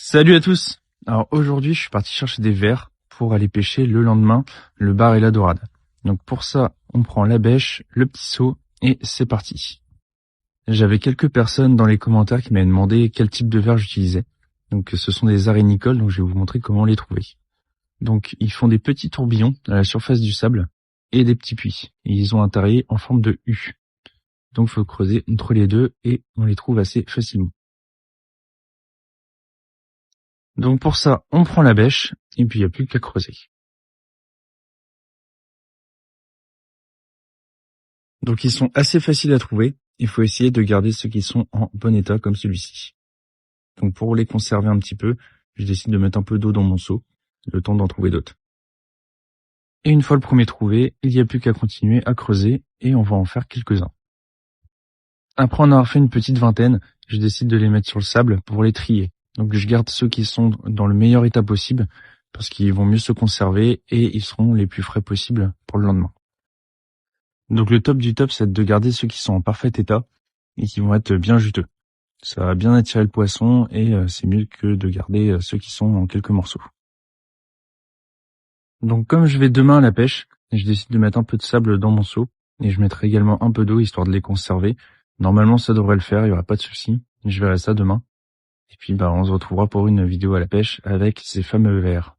Salut à tous. Alors aujourd'hui, je suis parti chercher des vers pour aller pêcher le lendemain le bar et la dorade. Donc pour ça, on prend la bêche, le petit seau et c'est parti. J'avais quelques personnes dans les commentaires qui m'avaient demandé quel type de vers j'utilisais. Donc ce sont des arénicoles, donc je vais vous montrer comment les trouver. Donc ils font des petits tourbillons à la surface du sable et des petits puits. Et ils ont un tarier en forme de U. Donc il faut creuser entre les deux et on les trouve assez facilement. Donc pour ça, on prend la bêche et puis il n'y a plus qu'à creuser. Donc ils sont assez faciles à trouver. Il faut essayer de garder ceux qui sont en bon état comme celui-ci. Donc pour les conserver un petit peu, je décide de mettre un peu d'eau dans mon seau, le temps d'en trouver d'autres. Et une fois le premier trouvé, il n'y a plus qu'à continuer à creuser et on va en faire quelques-uns. Après en avoir fait une petite vingtaine, je décide de les mettre sur le sable pour les trier. Donc je garde ceux qui sont dans le meilleur état possible parce qu'ils vont mieux se conserver et ils seront les plus frais possibles pour le lendemain. Donc le top du top, c'est de garder ceux qui sont en parfait état et qui vont être bien juteux. Ça va bien attirer le poisson et c'est mieux que de garder ceux qui sont en quelques morceaux. Donc comme je vais demain à la pêche, je décide de mettre un peu de sable dans mon seau et je mettrai également un peu d'eau histoire de les conserver. Normalement ça devrait le faire, il n'y aura pas de souci. Je verrai ça demain. Et puis on se retrouvera pour une vidéo à la pêche avec ces fameux vers.